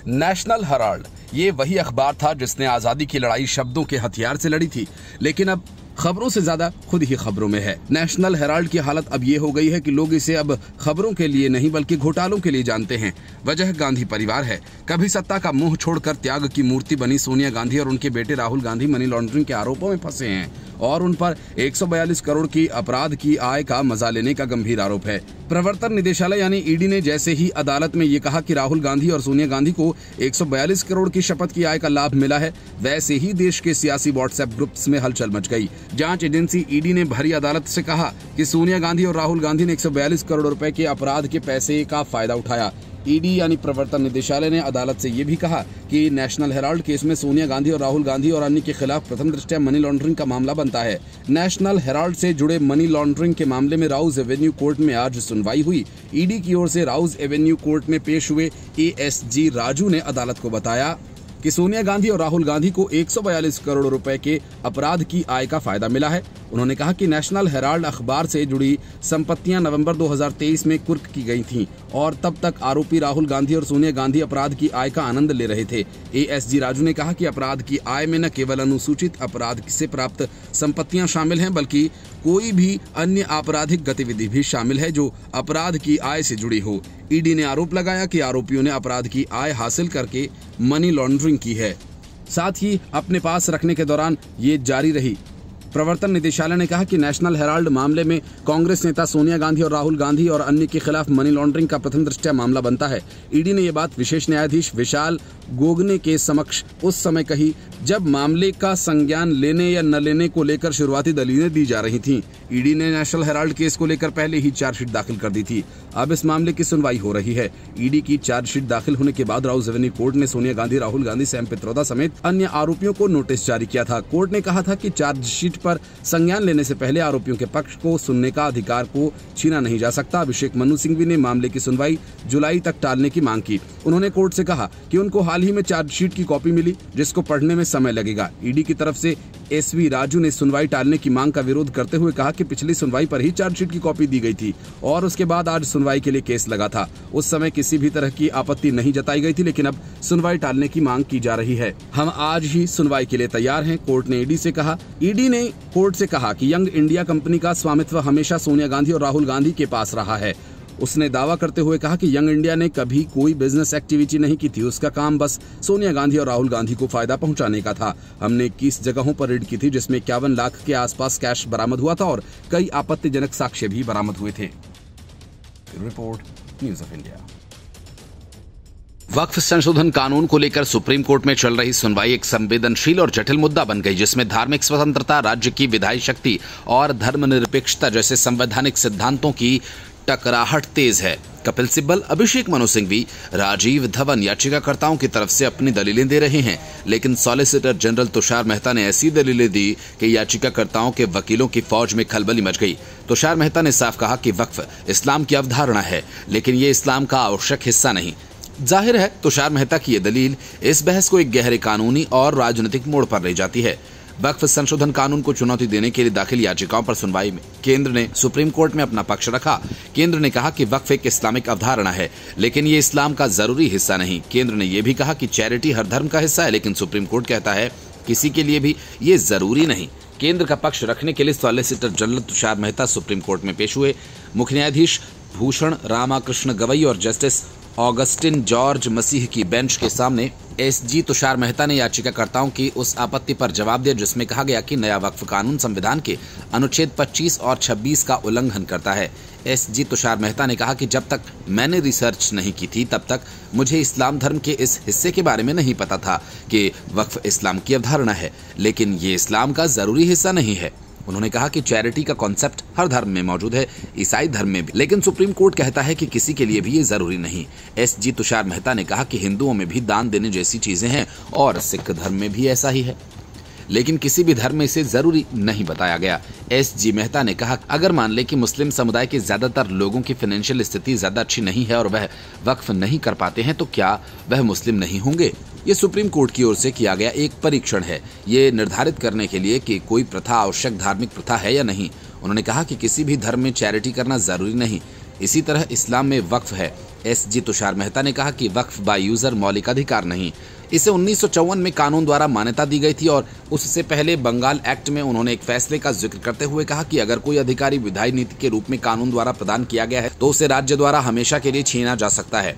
National Herald ये वही अखबार था जिसने आजादी की लड़ाई शब्दों के हथियार से लड़ी थी, लेकिन अब खबरों से ज्यादा खुद ही खबरों में है। नेशनल हेराल्ड की हालत अब ये हो गई है कि लोग इसे अब खबरों के लिए नहीं बल्कि घोटालों के लिए जानते हैं। वजह गांधी परिवार है। कभी सत्ता का मुंह छोड़कर त्याग की मूर्ति बनी सोनिया गांधी और उनके बेटे राहुल गांधी मनी लॉन्ड्रिंग के आरोपों में फंसे हैं और उन पर 142 करोड़ की अपराध की आय का मजा लेने का गंभीर आरोप है। प्रवर्तन निदेशालय यानी ईडी ने जैसे ही अदालत में ये कहा कि राहुल गांधी और सोनिया गांधी को 142 करोड़ की शपथ की आय का लाभ मिला है, वैसे ही देश के सियासी व्हाट्सएप ग्रुप्स में हलचल मच गई। जांच एजेंसी ईडी ने भरी अदालत से कहा कि सोनिया गांधी और राहुल गांधी ने 142 करोड़ रुपए के अपराध के पैसे का फायदा उठाया। ईडी यानी प्रवर्तन निदेशालय ने अदालत से ये भी कहा कि नेशनल हेराल्ड केस में सोनिया गांधी और राहुल गांधी और अन्य के खिलाफ प्रथम दृष्टया मनी लॉन्ड्रिंग का मामला बनता है। नेशनल हेराल्ड से जुड़े मनी लॉन्ड्रिंग के मामले में राउज एवेन्यू कोर्ट में आज सुनवाई हुई। ईडी की ओर से राउज एवेन्यू कोर्ट में पेश हुए एएसजी राजू ने अदालत को बताया कि सोनिया गांधी और राहुल गांधी को 142 करोड़ रुपए के अपराध की आय का फायदा मिला है। उन्होंने कहा कि नेशनल हेराल्ड अखबार से जुड़ी संपत्तियां नवंबर 2023 में कुर्क की गई थीं और तब तक आरोपी राहुल गांधी और सोनिया गांधी अपराध की आय का आनंद ले रहे थे। एएसजी राजू ने कहा कि अपराध की आय में न केवल अनुसूचित अपराध से प्राप्त संपत्तियां शामिल हैं बल्कि कोई भी अन्य आपराधिक गतिविधि भी शामिल है जो अपराध की आय से जुड़ी हो। ईडी ने आरोप लगाया कि आरोपियों ने अपराध की आय हासिल करके मनी लॉन्ड्रिंग की है, साथ ही अपने पास रखने के दौरान ये जारी रही। प्रवर्तन निदेशालय ने कहा कि नेशनल हेराल्ड मामले में कांग्रेस नेता सोनिया गांधी और राहुल गांधी और अन्य के खिलाफ मनी लॉन्ड्रिंग का प्रथम दृष्टया मामला बनता है। ईडी ने यह बात विशेष न्यायाधीश विशाल गोगने के समक्ष उस समय कही जब मामले का संज्ञान लेने या न लेने को लेकर शुरुआती दलीलें दी जा रही थीं। ईडी ने नेशनल हेराल्ड केस को लेकर पहले ही चार्जशीट दाखिल कर दी थी। अब इस मामले की सुनवाई हो रही है। ईडी की चार्जशीट दाखिल होने के बाद राउज एवेन्यू कोर्ट ने सोनिया गांधी, राहुल गांधी, सैम पित्रोदा समेत अन्य आरोपियों को नोटिस जारी किया था। कोर्ट ने कहा था कि चार्जशीट पर संज्ञान लेने से पहले आरोपियों के पक्ष को सुनने का अधिकार को छीना नहीं जा सकता। अभिषेक मनु सिंघवी ने मामले की सुनवाई जुलाई तक टालने की मांग की। उन्होंने कोर्ट से कहा कि उनको हाल ही में चार्जशीट की कॉपी मिली जिसको पढ़ने में समय लगेगा। ईडी की तरफ से एसवी राजू ने सुनवाई टालने की मांग का विरोध करते हुए कहा कि पिछली सुनवाई पर ही चार्जशीट की कॉपी दी गई थी और उसके बाद आज सुनवाई के लिए केस लगा था। उस समय किसी भी तरह की आपत्ति नहीं जताई गई थी, लेकिन अब सुनवाई टालने की मांग की जा रही है। हम आज ही सुनवाई के लिए तैयार हैं, कोर्ट ने ईडी से कहा। ईडी ने कोर्ट से कहा कि यंग इंडिया कंपनी का स्वामित्व हमेशा सोनिया गांधी और राहुल गांधी के पास रहा है। उसने दावा करते हुए कहा कि यंग इंडिया ने कभी कोई बिजनेस एक्टिविटी नहीं की थी, उसका काम बस सोनिया गांधी और राहुल गांधी को फायदा पहुंचाने का था। हमने 21 जगहों पर रेड की थी जिसमें 51 लाख के आसपास कैश बरामद हुआ था और कई आपत्तिजनक साक्ष्य भी बरामद हुए थे। Report, news of India. वक्फ संशोधन कानून को लेकर सुप्रीम कोर्ट में चल रही सुनवाई एक संवेदनशील और जटिल मुद्दा बन गई, जिसमें धार्मिक स्वतंत्रता, राज्य की विधायी शक्ति और धर्मनिरपेक्षता जैसे संवैधानिक सिद्धांतों की टकराहट तेज है। कपिल सिब्बल, अभिषेक मनु सिंघवी, राजीव धवन याचिकाकर्ताओं की तरफ से अपनी दलीलें दे रहे हैं, लेकिन सॉलिसिटर जनरल तुषार मेहता ने ऐसी दलीलें दी कि याचिकाकर्ताओं के वकीलों की फौज में खलबली मच गई। तुषार मेहता ने साफ कहा कि वक्फ इस्लाम की अवधारणा है, लेकिन ये इस्लाम का आवश्यक हिस्सा नहीं। जाहिर है तुषार मेहता की ये दलील इस बहस को एक गहरे कानूनी और राजनीतिक मोड़ पर ले जाती है। वक्फ संशोधन कानून को चुनौती देने के लिए दाखिल याचिकाओं पर सुनवाई में केंद्र ने सुप्रीम कोर्ट में अपना पक्ष रखा। केंद्र ने कहा कि वक्फ एक इस्लामिक अवधारणा है, लेकिन ये इस्लाम का जरूरी हिस्सा नहीं। केंद्र ने यह भी कहा कि चैरिटी हर धर्म का हिस्सा है, लेकिन सुप्रीम कोर्ट कहता है किसी के लिए भी ये जरूरी नहीं। केंद्र का पक्ष रखने के लिए solicitor general Tushar Mehta supreme court में पेश हुए। मुख्य न्यायाधीश भूषण रामाकृष्ण गवई और जस्टिस ऑगस्टिन जॉर्ज मसीह की बेंच के सामने एसजी तुषार मेहता ने याचिकाकर्ताओं की उस आपत्ति पर जवाब दिया जिसमें कहा गया कि नया वक्फ कानून संविधान के अनुच्छेद 25 और 26 का उल्लंघन करता है। एसजी तुषार मेहता ने कहा कि जब तक मैंने रिसर्च नहीं की थी तब तक मुझे इस्लाम धर्म के इस हिस्से के बारे में नहीं पता था कि वक्फ इस्लाम की अवधारणा है, लेकिन ये इस्लाम का जरूरी हिस्सा नहीं है। उन्होंने कहा कि चैरिटी का कॉन्सेप्ट हर धर्म में मौजूद है, ईसाई धर्म में भी, लेकिन सुप्रीम कोर्ट कहता है कि किसी के लिए भी ये जरूरी नहीं। एसजी तुषार मेहता ने कहा कि हिंदुओं में भी दान देने जैसी चीजें हैं और सिख धर्म में भी ऐसा ही है, लेकिन किसी भी धर्म में इसे जरूरी नहीं बताया गया। एसजी मेहता ने कहा अगर मान ले कि मुस्लिम समुदाय के ज्यादातर लोगों की फाइनेंशियल स्थिति ज्यादा अच्छी नहीं है और वह वक्फ नहीं कर पाते हैं, तो क्या वह मुस्लिम नहीं होंगे? ये सुप्रीम कोर्ट की ओर से किया गया एक परीक्षण है, ये निर्धारित करने के लिए कि कोई प्रथा आवश्यक धार्मिक प्रथा है या नहीं। उन्होंने कहा कि किसी भी धर्म में चैरिटी करना जरूरी नहीं, इसी तरह इस्लाम में वक्फ है। एसजी तुषार मेहता ने कहा कि वक्फ बाय यूजर मौलिक अधिकार नहीं, इसे 1954 में कानून द्वारा मान्यता दी गई थी और उससे पहले बंगाल एक्ट में उन्होंने एक फैसले का जिक्र करते हुए कहा कि अगर कोई अधिकारी विधायी नीति के रूप में कानून द्वारा प्रदान किया गया है तो उसे राज्य द्वारा हमेशा के लिए छीना जा सकता है।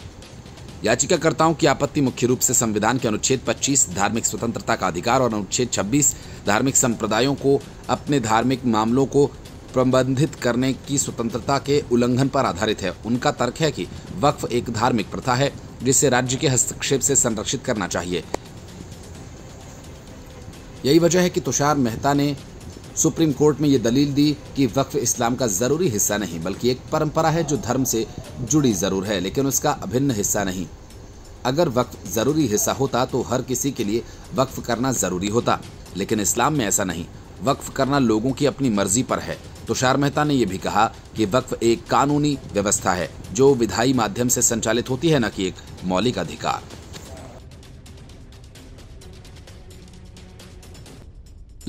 याचिकाकर्ताओं की आपत्ति मुख्य रूप से संविधान के अनुच्छेद 25 धार्मिक स्वतंत्रता का अधिकार और अनुच्छेद 26 धार्मिक संप्रदायों को अपने धार्मिक मामलों को प्रबंधित करने की स्वतंत्रता के उल्लंघन पर आधारित है। उनका तर्क है कि वक्फ एक धार्मिक प्रथा है जिसे राज्य के हस्तक्षेप से संरक्षित करना चाहिए। यही वजह है कि तुषार मेहता ने सुप्रीम कोर्ट में ये दलील दी कि वक्फ इस्लाम का जरूरी हिस्सा नहीं बल्कि एक परंपरा है जो धर्म से जुड़ी जरूर है लेकिन उसका अभिन्न हिस्सा नहीं। अगर वक्फ जरूरी हिस्सा होता तो हर किसी के लिए वक्फ करना जरूरी होता, लेकिन इस्लाम में ऐसा नहीं। वक्फ करना लोगों की अपनी मर्जी पर है। तुषार मेहता ने यह भी कहा कि वक्फ एक कानूनी व्यवस्था है जो विधायी माध्यम से संचालित होती है, न कि एक मौलिक अधिकार।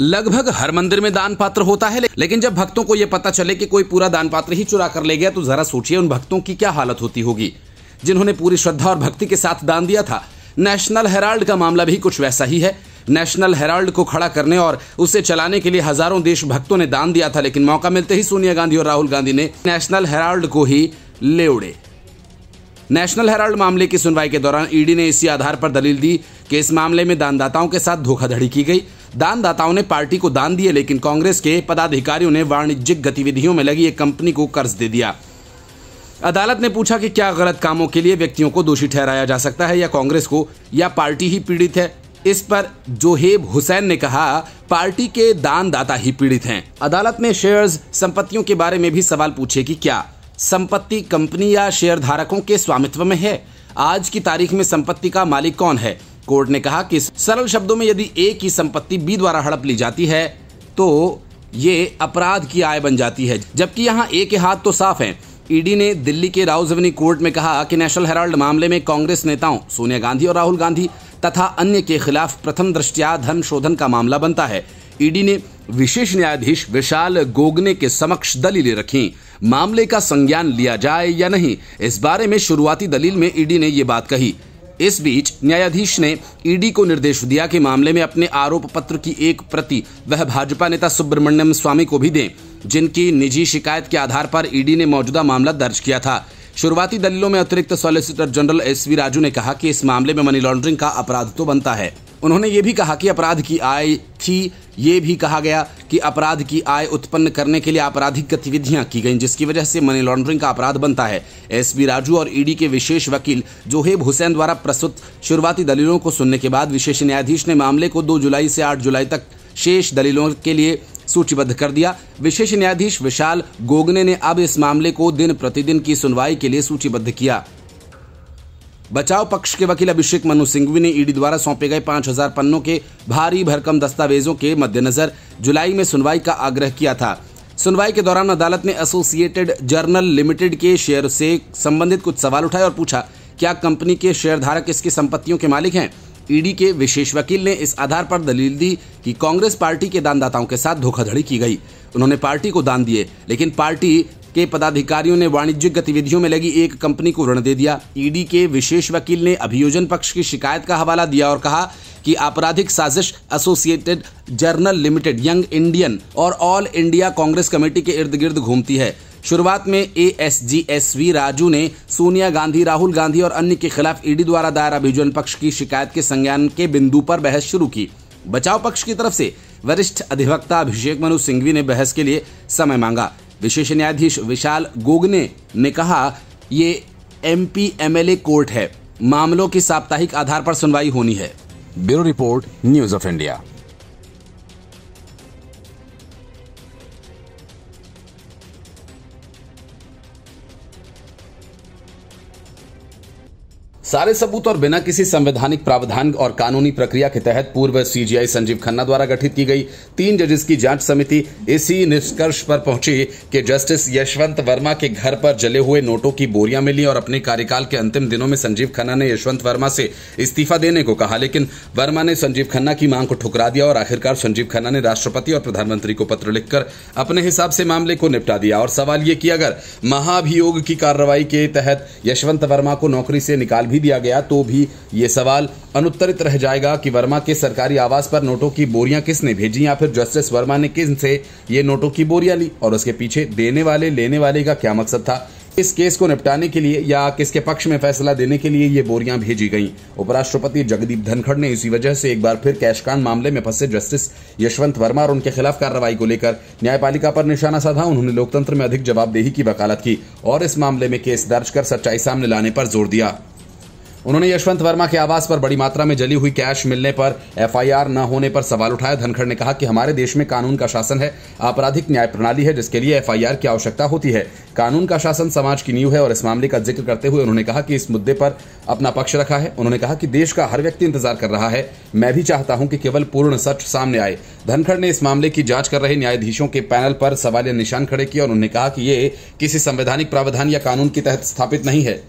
लगभग हर मंदिर में दान पात्र होता है, लेकिन जब भक्तों को यह पता चले कि कोई पूरा दान पात्र ही चुरा कर ले गया तो जरा सोचिए उन भक्तों की क्या हालत होती होगी जिन्होंने पूरी श्रद्धा और भक्ति के साथ दान दिया था। नेशनल हेराल्ड का मामला भी कुछ वैसा ही है। नेशनल हेराल्ड को खड़ा करने और उसे चलाने के लिए हजारों देशभक्तों ने दान दिया था, लेकिन मौका मिलते ही सोनिया गांधी और राहुल गांधी ने नेशनल हेराल्ड को ही ले उड़े। नेशनल हेराल्ड मामले की सुनवाई के दौरान ईडी ने इसी आधार पर दलील दी कि इस मामले में दानदाताओं के साथ धोखाधड़ी की गई। दानदाताओं ने पार्टी को दान दिए, लेकिन कांग्रेस के पदाधिकारियों ने वाणिज्यिक गतिविधियों में लगी एक कंपनी को कर्ज दे दिया। अदालत ने पूछा कि क्या गलत कामों के लिए व्यक्तियों को दोषी ठहराया जा सकता है या कांग्रेस को, या पार्टी ही पीड़ित है। इस पर जोहेब हुसैन ने कहा पार्टी के दानदाता ही पीड़ित हैं। अदालत ने शेयर्स संपत्तियों के बारे में भी सवाल पूछे कि क्या संपत्ति कंपनी या शेयर धारकों के स्वामित्व में है। आज की तारीख में संपत्ति का मालिक कौन है। कोर्ट ने कहा कि सरल शब्दों में यदि ए की संपत्ति बी द्वारा हड़प ली जाती है तो ये अपराध की आय बन जाती है, जबकि यहाँ ए के हाथ तो साफ हैं। ईडी ने दिल्ली के राउजवनी कोर्ट में कहा कि नेशनल हेराल्ड मामले में कांग्रेस नेताओं सोनिया गांधी और राहुल गांधी तथा अन्य के खिलाफ प्रथम दृष्टया धन शोधन का मामला बनता है। ईडी ने विशेष न्यायाधीश विशाल गोगने के समक्ष दलीलें रखी। मामले का संज्ञान लिया जाए या नहीं, इस बारे में शुरुआती दलील में ईडी ने ये बात कही। इस बीच न्यायाधीश ने ईडी को निर्देश दिया कि मामले में अपने आरोप पत्र की एक प्रति वह भाजपा नेता सुब्रमण्यम स्वामी को भी दें, जिनकी निजी शिकायत के आधार पर ईडी ने मौजूदा मामला दर्ज किया था। शुरुआती दलीलों में अतिरिक्त सॉलिसिटर जनरल एसवी राजू ने कहा कि इस मामले में मनी लॉन्ड्रिंग का अपराध तो बनता है। उन्होंने ये भी कहा कि अपराध की आय थी। ये भी कहा गया कि अपराध की आय उत्पन्न करने के लिए आपराधिक गतिविधियां की गईं, जिसकी वजह से मनी लॉन्ड्रिंग का अपराध बनता है। एसबी राजू और ईडी के विशेष वकील जोहेब हुसैन द्वारा प्रस्तुत शुरुआती दलीलों को सुनने के बाद विशेष न्यायाधीश ने मामले को 2 जुलाई से 8 जुलाई तक शेष दलीलों के लिए सूचीबद्ध कर दिया। विशेष न्यायाधीश विशाल गोगने ने अब इस मामले को दिन प्रतिदिन की सुनवाई के लिए सूचीबद्ध किया। बचाव पक्ष के वकील अभिषेक मनु सिंघवी ने ईडी द्वारा सौंपे गए 5000 पन्नों के भारी भरकम दस्तावेजों के मद्देनजर जुलाई में सुनवाई का आग्रह किया था। सुनवाई के दौरान अदालत ने एसोसिएटेड जर्नल लिमिटेड के शेयर से संबंधित कुछ सवाल उठाए और पूछा क्या कंपनी के शेयरधारक इसकी संपत्तियों के मालिक हैं। ईडी के विशेष वकील ने इस आधार पर दलील दी कि कांग्रेस पार्टी के दानदाताओं के साथ धोखाधड़ी की गई। उन्होंने पार्टी को दान दिए, लेकिन पार्टी के पदाधिकारियों ने वाणिज्यिक गतिविधियों में लगी एक कंपनी को ऋण दे दिया। ईडी के विशेष वकील ने अभियोजन पक्ष की शिकायत का हवाला दिया और कहा कि आपराधिक साजिश associated journal limited, young Indian और ऑल इंडिया कांग्रेस कमेटी के इर्द गिर्द घूमती है। शुरुआत में एएसजी एसवी राजू ने सोनिया गांधी, राहुल गांधी और अन्य के खिलाफ ईडी द्वारा दायर अभियोजन पक्ष की शिकायत के संज्ञान के बिंदु पर बहस शुरू की। बचाव पक्ष की तरफ से वरिष्ठ अधिवक्ता अभिषेक मनु सिंघवी ने बहस के लिए समय मांगा। विशेष न्यायाधीश विशाल गोगने ने कहा ये एमपी एमएलए कोर्ट है, मामलों की साप्ताहिक आधार पर सुनवाई होनी है। Bureau report, news of India. सारे सबूत और बिना किसी संवैधानिक प्रावधान और कानूनी प्रक्रिया के तहत पूर्व सीजीआई संजीव खन्ना द्वारा गठित की गई 3 जजेस की जांच समिति इसी निष्कर्ष पर पहुंची कि जस्टिस यशवंत वर्मा के घर पर जले हुए नोटों की बोरियां मिली और अपने कार्यकाल के अंतिम दिनों में संजीव खन्ना ने यशवंत वर्मा से इस्तीफा देने को कहा, लेकिन वर्मा ने संजीव खन्ना की मांग को ठुकरा दिया और आखिरकार संजीव खन्ना ने राष्ट्रपति और प्रधानमंत्री को पत्र लिखकर अपने हिसाब से मामले को निपटा दिया। और सवाल ये कि अगर महाभियोग की कार्रवाई के तहत यशवंत वर्मा को नौकरी से निकाल भी दिया गया तो भी ये सवाल अनुत्तरित रह जाएगा कि वर्मा के सरकारी आवास पर नोटों की बोरियां किसने भेजी या फिर जस्टिस वर्मा ने किनसे ये नोटों की बोरियां ली और उसके पीछे देने वाले लेने वाले का क्या मकसद था। इस केस को निपटाने के लिए या किसके पक्ष में फैसला देने के लिए ये बोरियां भेजी गईं। उपराष्ट्रपति जगदीप धनखड़ ने इसी वजह से एक बार फिर कैशकांड मामले में फंसे जस्टिस यशवंत वर्मा और उनके खिलाफ कार्रवाई को लेकर न्यायपालिका पर निशाना साधा। उन्होंने लोकतंत्र में अधिक जवाबदेही की वकालत की और इस मामले में केस दर्ज कर सच्चाई सामने लाने पर जोर दिया। उन्होंने यशवंत वर्मा के आवास पर बड़ी मात्रा में जली हुई कैश मिलने पर एफआईआर न होने पर सवाल उठाया। धनखड़ ने कहा कि हमारे देश में कानून का शासन है, आपराधिक न्याय प्रणाली है जिसके लिए एफआईआर की आवश्यकता होती है। कानून का शासन समाज की नींव है और इस मामले का जिक्र करते हुए उन्होंने कहा कि इस मुद्दे पर अपना पक्ष रखा है। उन्होंने कहा कि देश का हर व्यक्ति इंतजार कर रहा है, मैं भी चाहता हूं कि केवल पूर्ण सच सामने आए। धनखड़ ने इस मामले की जांच कर रहे न्यायाधीशों के पैनल पर सवालिया निशान खड़े किए और उन्होंने कहा कि ये किसी संवैधानिक प्रावधान या कानून के तहत स्थापित नहीं है।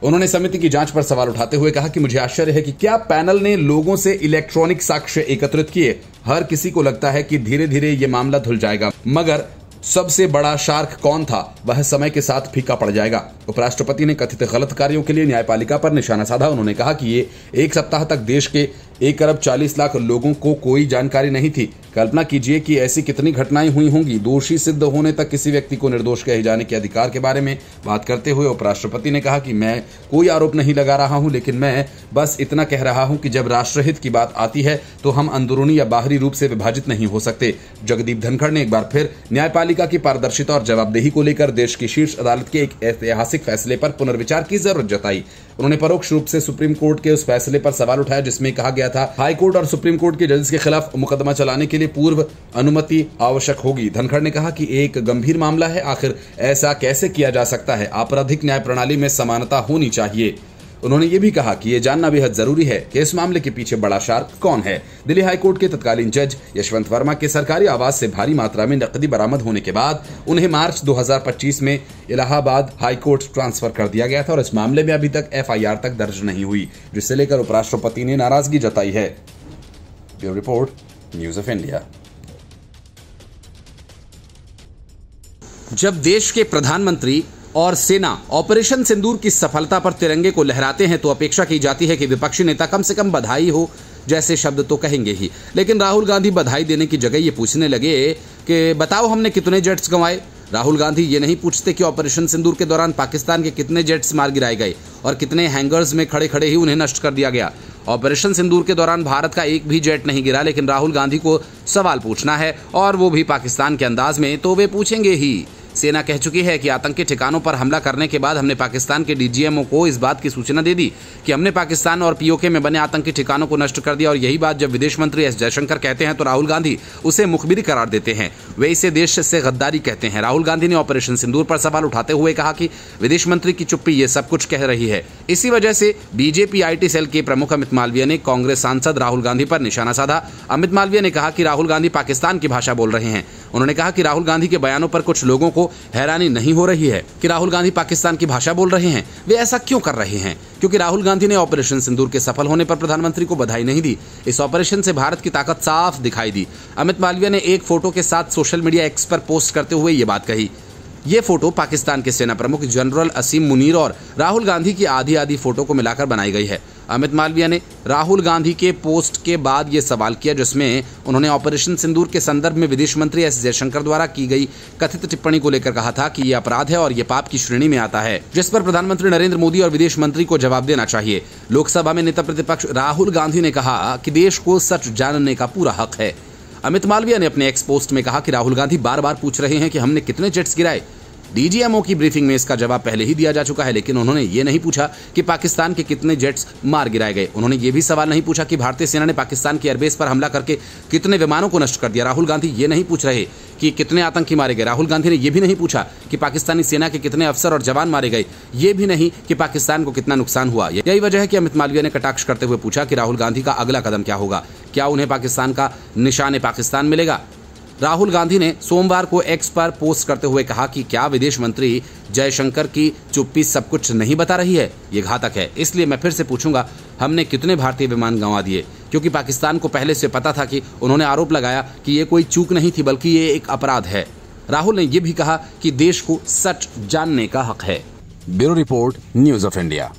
उन्होंने समिति की जांच पर सवाल उठाते हुए कहा कि मुझे आश्चर्य है कि क्या पैनल ने लोगों से इलेक्ट्रॉनिक साक्ष्य एकत्रित किए। हर किसी को लगता है कि धीरे धीरे ये मामला धुल जाएगा, मगर सबसे बड़ा शार्क कौन था वह समय के साथ फीका पड़ जाएगा। उपराष्ट्रपति ने कथित गलत कार्यों के लिए न्यायपालिका पर निशाना साधा। उन्होंने कहा कि ये एक सप्ताह तक देश के 1 अरब 40 लाख लोगों को कोई जानकारी नहीं थी। कल्पना कीजिए कि ऐसी कितनी घटनाएं हुई होंगी। दोषी सिद्ध होने तक किसी व्यक्ति को निर्दोष कहे जाने के अधिकार के बारे में बात करते हुए उपराष्ट्रपति ने कहा कि मैं कोई आरोप नहीं लगा रहा हूं, लेकिन मैं बस इतना कह रहा हूं कि जब राष्ट्रहित की बात आती है तो हम अंदरूनी या बाहरी रूप से विभाजित नहीं हो सकते। जगदीप धनखड़ ने एक बार फिर न्यायपालिका की पारदर्शिता और जवाबदेही को लेकर देश की शीर्ष अदालत के एक ऐतिहासिक फैसले पर पुनर्विचार की जरूरत जताई। उन्होंने परोक्ष रूप से सुप्रीम कोर्ट के उस फैसले पर सवाल उठाया जिसमें कहा गया था हाई कोर्ट और सुप्रीम कोर्ट के जजेस के खिलाफ मुकदमा चलाने के लिए पूर्व अनुमति आवश्यक होगी। धनखड़ ने कहा कि एक गंभीर मामला है, आखिर ऐसा कैसे किया जा सकता है। आपराधिक न्याय प्रणाली में समानता होनी चाहिए। उन्होंने ये भी कहा कि यह जानना बेहद जरूरी है कि इस मामले के पीछे बड़ा शार्क कौन है। दिल्ली हाईकोर्ट के तत्कालीन जज यशवंत वर्मा के सरकारी आवास से भारी मात्रा में नकदी बरामद होने के बाद उन्हें मार्च 2025 में इलाहाबाद हाईकोर्ट ट्रांसफर कर दिया गया था और इस मामले में अभी तक एफआईआर तक दर्ज नहीं हुई, जिसे लेकर उपराष्ट्रपति ने नाराजगी जताई है। Bureau report, news of India. जब देश के प्रधानमंत्री और सेना ऑपरेशन सिंदूर की सफलता पर तिरंगे को लहराते हैं तो अपेक्षा की जाती है कि विपक्षी नेता कम से कम बधाई हो जैसे शब्द तो कहेंगे ही। लेकिन राहुल गांधी बधाई देने की जगह ये पूछने लगे कि बताओ हमने कितने जेट्स गंवाए। राहुल गांधी ये नहीं पूछते कि ऑपरेशन सिंदूर के दौरान पाकिस्तान के कितने जेट्स मार गिराए गए और कितने हैंगर्स में खड़े खड़े ही उन्हें नष्ट कर दिया गया। ऑपरेशन सिंदूर के दौरान भारत का एक भी जेट नहीं गिरा, लेकिन राहुल गांधी को सवाल पूछना है और वो भी पाकिस्तान के अंदाज में, तो वे पूछेंगे ही। सेना कह चुकी है कि आतंकी ठिकानों पर हमला करने के बाद हमने पाकिस्तान के डीजीएमओ को इस बात की सूचना दे दी कि हमने पाकिस्तान और पीओके में बने आतंकी ठिकानों को नष्ट कर दिया। और यही बात जब विदेश मंत्री एस जयशंकर कहते हैं तो राहुल गांधी उसे मुखबिरी करार देते हैं। वे इसे देश से गद्दारी कहते हैं। राहुल गांधी ने ऑपरेशन सिंदूर पर सवाल उठाते हुए कहा कि विदेश मंत्री की चुप्पी ये सब कुछ कह रही है। इसी वजह से बीजेपी आईटी सेल के प्रमुख अमित मालवीय ने कांग्रेस सांसद राहुल गांधी पर निशाना साधा। अमित मालवीय ने कहा कि राहुल गांधी पाकिस्तान की भाषा बोल रहे हैं। उन्होंने कहा कि राहुल गांधी के बयानों पर कुछ लोगों को हैरानी नहीं हो रही है कि राहुल गांधी पाकिस्तान की भाषा बोल रहे हैं। वे ऐसा क्यों कर रहे हैं? क्योंकि राहुल गांधी ने ऑपरेशन सिंदूर के सफल होने पर प्रधानमंत्री को बधाई नहीं दी। इस ऑपरेशन से भारत की ताकत साफ दिखाई दी। अमित मालवीय ने एक फोटो के साथ सोशल मीडिया एक्स पर पोस्ट करते हुए ये बात कही। ये फोटो पाकिस्तान के सेना प्रमुख जनरल असीम मुनीर और राहुल गांधी की आधी आधी फोटो को मिलाकर बनाई गई है। अमित मालवीय ने राहुल गांधी के पोस्ट के बाद ये सवाल किया जिसमें उन्होंने ऑपरेशन सिंदूर के संदर्भ में विदेश मंत्री एस जयशंकर द्वारा की गई कथित टिप्पणी को लेकर कहा था कि ये अपराध है और ये पाप की श्रेणी में आता है, जिस पर प्रधानमंत्री नरेंद्र मोदी और विदेश मंत्री को जवाब देना चाहिए। लोकसभा में नेता प्रतिपक्ष राहुल गांधी ने कहा कि देश को सच जानने का पूरा हक है। अमित मालवीय ने अपने एक्स पोस्ट में कहा कि राहुल गांधी बार बार पूछ रहे हैं कि हमने कितने जेट्स गिराए। डीजीएमओ की ब्रीफिंग में इसका जवाब पहले ही दिया जा चुका है, लेकिन उन्होंने ये नहीं पूछा कि पाकिस्तान के कितने जेट्स मार गिराए गए। उन्होंने ये भी सवाल नहीं पूछा कि भारतीय सेना ने पाकिस्तान की एयरबेस पर हमला करके कितने विमानों को नष्ट कर दिया। राहुल गांधी ये नहीं पूछ रहे कि कितने आतंकी मारे गए। राहुल गांधी ने यह भी नहीं पूछा कि पाकिस्तानी सेना के कितने अफसर और जवान मारे गए। ये भी नहीं कि पाकिस्तान को कितना नुकसान हुआ। यही वजह है कि अमित मालवीय ने कटाक्ष करते हुए पूछा कि राहुल गांधी का अगला कदम क्या होगा, क्या उन्हें पाकिस्तान का निशान पाकिस्तान मिलेगा। राहुल गांधी ने सोमवार को एक्स पर पोस्ट करते हुए कहा कि क्या विदेश मंत्री जयशंकर की चुप्पी सब कुछ नहीं बता रही है? ये घातक है। इसलिए मैं फिर से पूछूंगा, हमने कितने भारतीय विमान गंवा दिए? क्योंकि पाकिस्तान को पहले से पता था कि उन्होंने आरोप लगाया कि ये कोई चूक नहीं थी, बल्कि ये एक अपराध है। राहुल ने यह भी कहा कि देश को सच जानने का हक है। Bureau report, news of India.